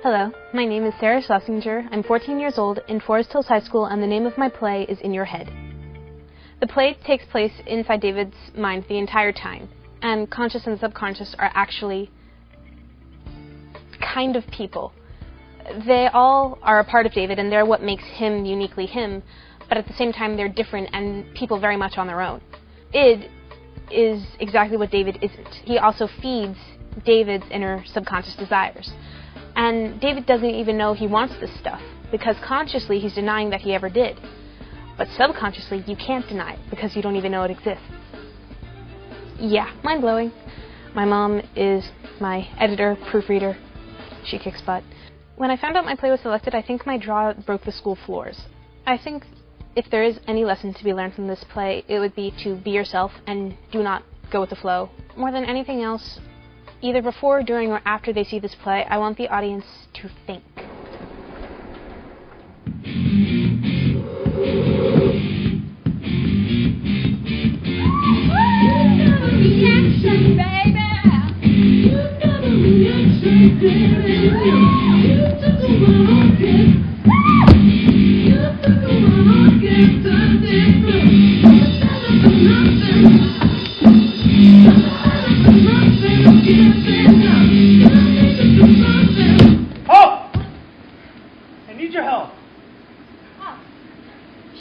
Hello, my name is Sarah Schlesinger. I'm 14 years old in Forest Hills High School, and the name of my play is In Your Head. The play takes place inside David's mind the entire time, and conscious and subconscious are actually kind of people. They all are a part of David, and they're what makes him uniquely him, but at the same time they're different and people very much on their own. Id is exactly what David isn't. He also feeds David's inner subconscious desires. And David doesn't even know he wants this stuff, because consciously he's denying that he ever did. But subconsciously you can't deny it, because you don't even know it exists. Yeah, mind-blowing. My mom is my editor, proofreader. She kicks butt. When I found out my play was selected, I think my draw broke the school floors. I think if there is any lesson to be learned from this play, it would be to be yourself and do not go with the flow. More than anything else, either before, during, or after they see this play, I want the audience to think. Reaction, baby! Oh! I need your help. Oh,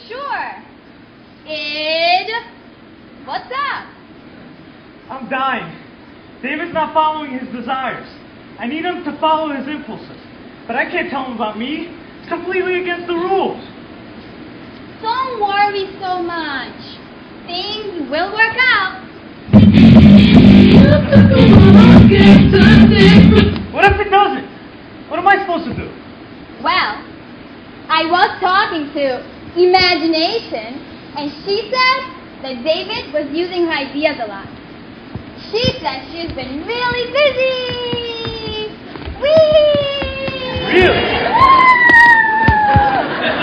sure. Id, what's up? I'm dying. David's not following his desires. I need him to follow his impulses. But I can't tell him about me. It's completely against the rules. Don't worry so much. Things will work out. What if it doesn't? What am I supposed to do? Well, I was talking to Imagination, and she said that David was using her ideas a lot. She said she's been really busy. Whee! Really?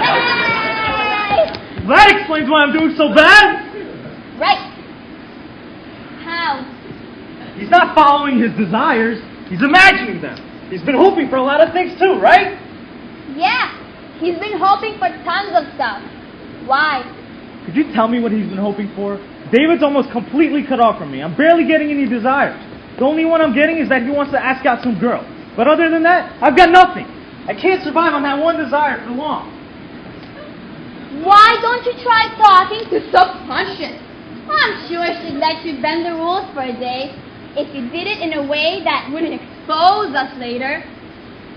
Hey! That explains why I'm doing so bad. Right. How? He's not following his desires. He's imagining them. He's been hoping for a lot of things too, right? Yeah, he's been hoping for tons of stuff. Why? Could you tell me what he's been hoping for? David's almost completely cut off from me. I'm barely getting any desires. The only one I'm getting is that he wants to ask out some girl. But other than that, I've got nothing. I can't survive on that one desire for long. Why don't you try talking to subconscious? I'm sure she'd let you bend the rules for a day if you did it in a way that wouldn't expose us later.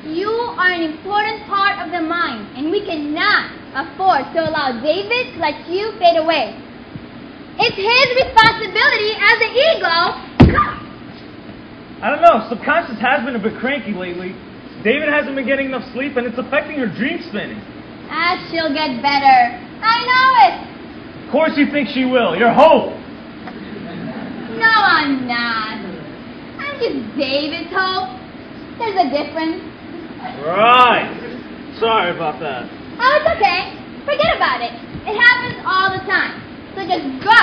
You are an important part of the mind, and we cannot afford to allow David to let you fade away. It's his responsibility as the ego. I don't know. Subconscious has been a bit cranky lately. David hasn't been getting enough sleep, and it's affecting her dream spinning. She'll get better. I know it. Of course you think she will. You're hope. No, I'm not. I'm just David's hope. There's a difference. Right. Sorry about that. Oh, it's okay. Forget about it. It happens all the time. So just go.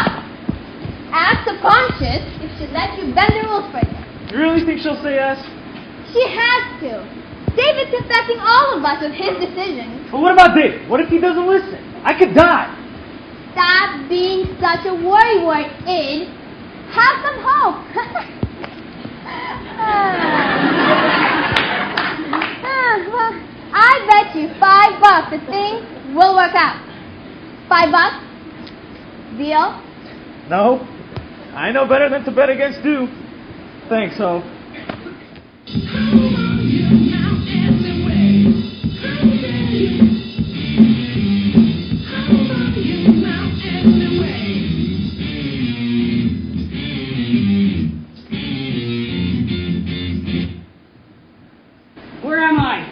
Ask subconscious if she'd let you bend the rules for you. You really think she'll say yes? She has to. David's affecting all of us with his decisions. But what about David? What if he doesn't listen? I could die. Stop being such a worrywart, Id. Have some hope. Well, I bet you $5 that things will work out. $5? Deal? No. I know better than to bet against you. Thanks, Hope. Where am I?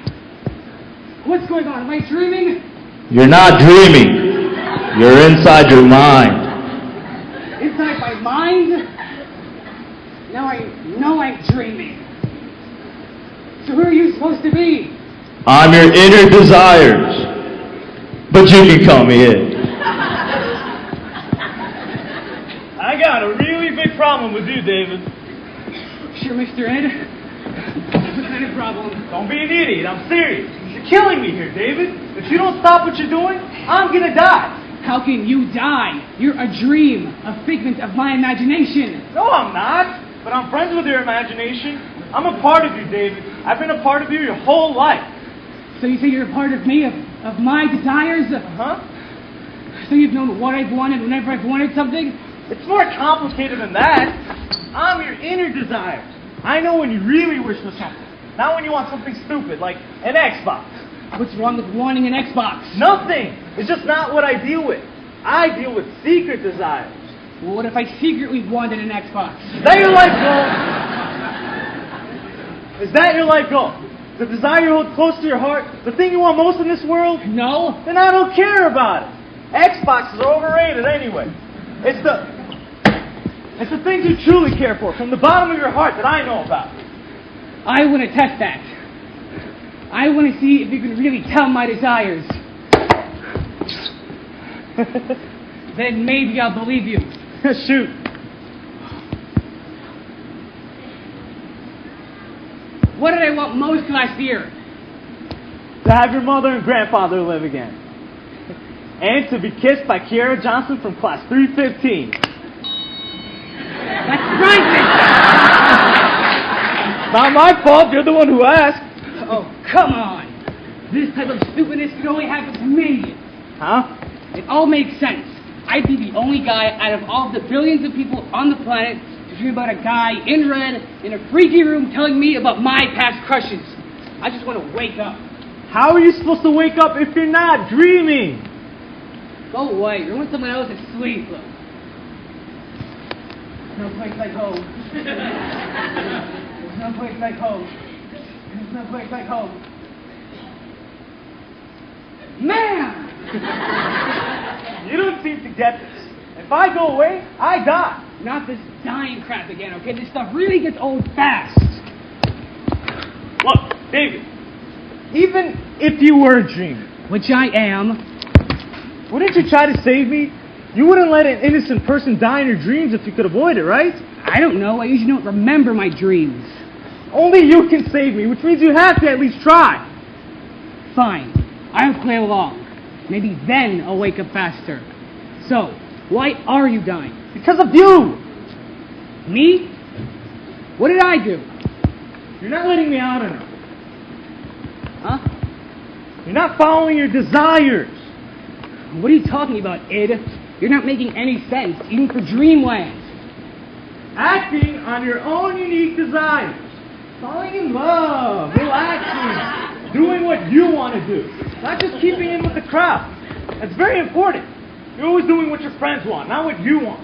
What's going on? Am I dreaming? You're not dreaming. You're inside your mind. Inside my mind? Now I know I'm dreaming. So who are you supposed to be? I'm your inner desires. But you can call me Ed. I got a really big problem with you, David. Sure, Mr. Ed? not a problem. Don't be an idiot. I'm serious. You're killing me here, David. If you don't stop what you're doing, I'm gonna die. How can you die? You're a dream, a figment of my imagination. No, I'm not. But I'm friends with your imagination. I'm a part of you, David. I've been a part of you your whole life. So you say you're a part of me, of my desires? Uh-huh. So you've known what I've wanted whenever I've wanted something? It's more complicated than that. I'm your inner desires. I know when you really wish for something. Not when you want something stupid, like an Xbox. What's wrong with wanting an Xbox? Nothing. It's just not what I deal with. I deal with secret desires. Well, what if I secretly wanted an Xbox? Is that your life goal? Is that your life goal? The desire you hold close to your heart? The thing you want most in this world? No. Then I don't care about it. Xboxes are overrated anyway. It's the things you truly care for, from the bottom of your heart, that I know about. I want to test that. I want to see if you can really tell my desires. Then maybe I'll believe you. Shoot. What did I want most last year? To have your mother and grandfather live again. And to be kissed by Kiara Johnson from class 315. That's right. Not my fault, you're the one who asked. Oh, come on. This type of stupidness can only happen to me. Huh? It all makes sense. I'd be the only guy out of all the billions of people on the planet to dream about a guy in red in a freaky room telling me about my past crushes. I just want to wake up. How are you supposed to wake up if you're not dreaming? Go away. You're when someone else is asleep. No place like home. There's no place like home. There's no place like home. Man! You don't seem to get this. If I go away, I die. Not this dying crap again, okay? This stuff really gets old fast. Look, David, even if you were dreaming, Which I am. wouldn't you try to save me? You wouldn't let an innocent person die in your dreams if you could avoid it, right? I don't know. I usually don't remember my dreams. Only you can save me, which means you have to at least try. Fine. I'll play along. Maybe then I'll wake up faster. So, why are you dying? Because of you. Me? What did I do? You're not letting me out enough. Huh? You're not following your desires. What are you talking about, Id? You're not making any sense, even for Dreamland. Acting on your own unique desires. Falling in love. Relaxing. Doing what you want to do. Not just keeping in with the crowd. That's very important. You're always doing what your friends want, not what you want.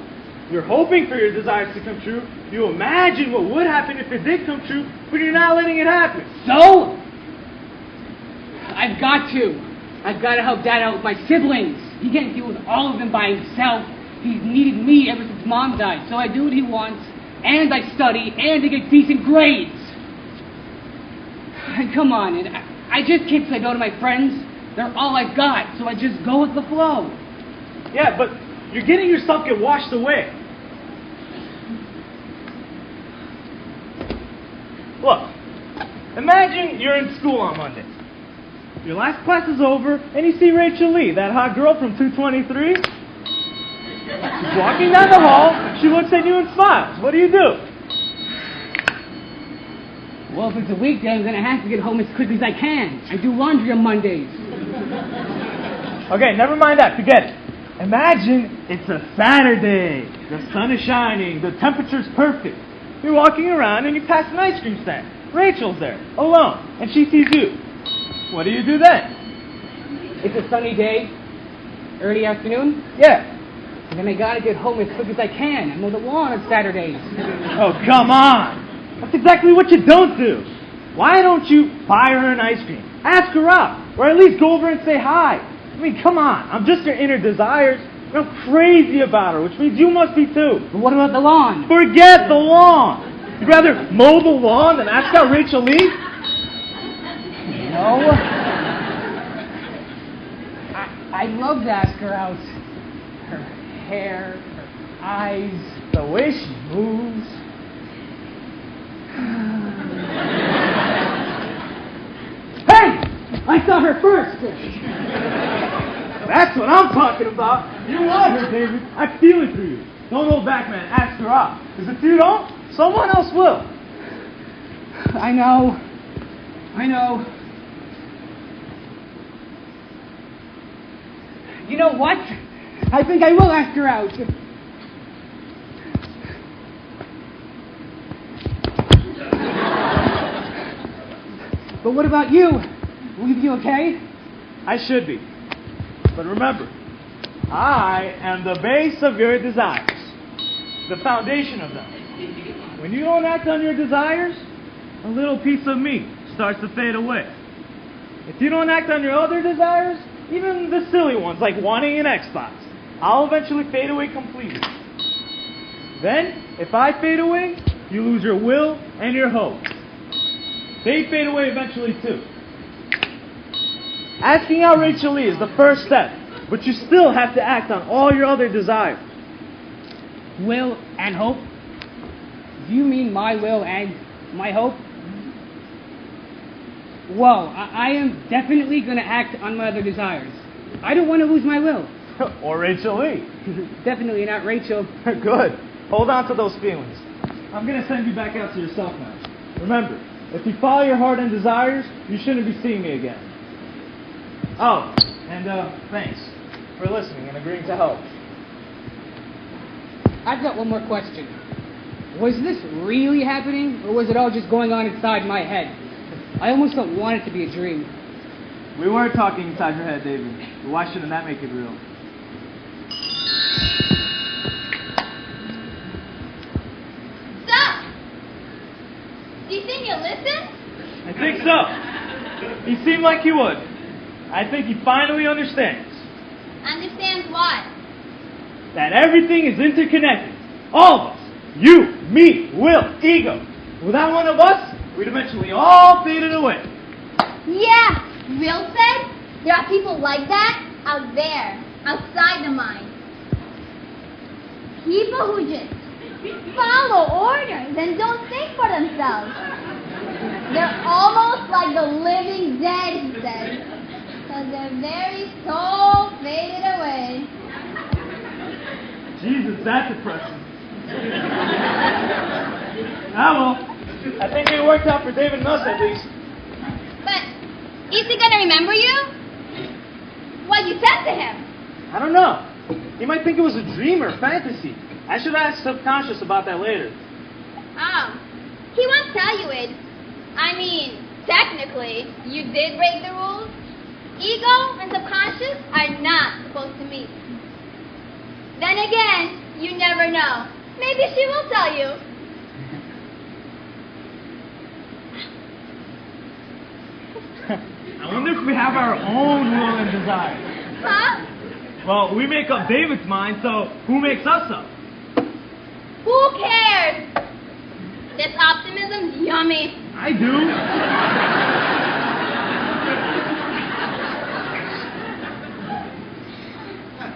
You're hoping for your desires to come true. You imagine what would happen if it did come true, but you're not letting it happen. So? I've got to help Dad out with my siblings. He can't deal with all of them by himself. He's needed me ever since Mom died. So I do what he wants, and I study, and I get decent grades. And come on, I just can't say no to my friends. They're all I've got, so I just go with the flow. Yeah, but you're getting yourself get washed away. Look, imagine you're in school on Monday. Your last class is over, and you see Rachel Lee, that hot girl from 223. She's walking down the hall, she looks at you and smiles. What do you do? Well, if it's a weekday, I'm going to have to get home as quickly as I can. I do laundry on Mondays. Okay, never mind that, forget it. Imagine it's a Saturday. The sun is shining, the temperature's perfect. You're walking around and you pass an ice cream stand. Rachel's there, alone, and she sees you. What do you do then? It's a sunny day, early afternoon. Yeah. And then I gotta get home as quick as I can. I mow the lawn on Saturdays. Oh, come on. That's exactly what you don't do. Why don't you buy her an ice cream? Ask her out, or at least go over and say hi. I mean, come on. I'm just your inner desires. I'm crazy about her, which means you must be too. But what about the lawn? Forget the lawn. You'd rather mow the lawn than ask out Rachel Lee? No. I'd love to ask her out. Her hair, her eyes, The way she moves. I saw her first. That's what I'm talking about. You want her, David. I feel it through you. Don't hold back, man. Ask her out. Because if you don't, someone else will. I know. You know what? I think I will ask her out. But what about you? Will you be okay? I should be. But remember, I am the base of your desires. The foundation of them. When you don't act on your desires, a little piece of me starts to fade away. If you don't act on your other desires, even the silly ones like wanting an Xbox, I'll eventually fade away completely. Then, if I fade away, you lose your will and your hope. They fade away eventually too. Asking out Rachel Lee is the first step, but you still have to act on all your other desires. Will and hope? Do you mean my will and my hope? Whoa, I am definitely going to act on my other desires. I don't want to lose my will. Or Rachel Lee. Definitely not Rachel. Good. Hold on to those feelings. I'm going to send you back out to yourself now. Remember, if you follow your heart and desires, you shouldn't be seeing me again. Oh, and thanks for listening and agreeing to help. I've got one more question. Was this really happening, or was it all just going on inside my head? I almost don't want it to be a dream. We were talking inside your head, David. But why shouldn't that make it real? Stop! Do you think he'll listen? I think so. He seemed like he would. I think he finally understands. Understands what? That everything is interconnected. All of us. You, me, Will, Ego. Without one of us, we'd eventually all faded away. Yeah, Will said there are people like that out there, outside the mind. People who just follow orders and don't think for themselves. They're almost like the living dead, he says, because their very soul faded away. Jesus, that's depressing. Well, I think it worked out for David and us at least. But is he gonna remember you? What you said to him? I don't know. He might think it was a dream or fantasy. I should ask Subconscious about that later. Oh, he won't tell you it. I mean, technically, you did break the rules. Ego and subconscious are not supposed to meet. Then again, you never know. Maybe she will tell you. I wonder if we have our own will and desire. Huh? Well, we make up David's mind, so who makes us up? Who cares? This optimism's yummy. I do.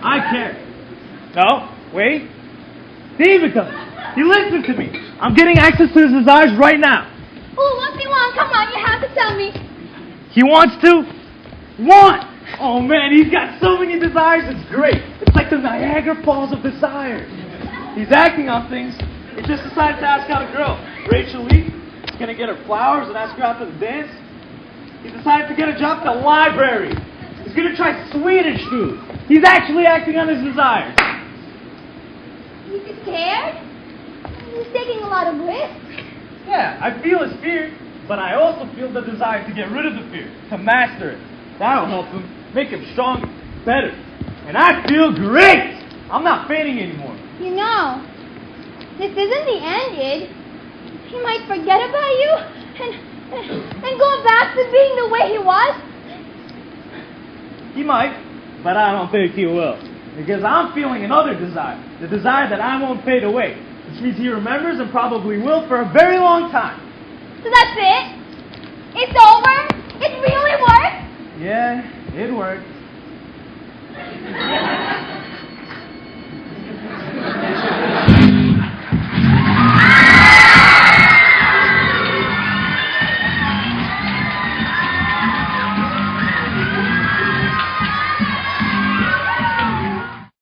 I care. No, wait. David does. He listens to me. I'm getting access to his desires right now. Ooh, what's he want? Come on, you have to tell me. He wants to want. Oh man, he's got so many desires, it's great. It's like the Niagara Falls of desires. He's acting on things. He just decided to ask out a girl, Rachel Lee. He's going to get her flowers and ask her out to the dance. He decided to get a job at the library. He's going to try Swedish food. He's actually acting on his desires. He's scared? He's taking a lot of risks. Yeah, I feel his fear, but I also feel the desire to get rid of the fear, to master it. That'll help him, make him stronger, better. And I feel great! I'm not fainting anymore. You know, this isn't the end, Id. He might forget about you and go back to being the way he was. He might, but I don't think he will. Because I'm feeling another desire. The desire that I won't fade away. Which means he remembers and probably will for a very long time. So that's it? It's over? It really worked? Yeah, it worked.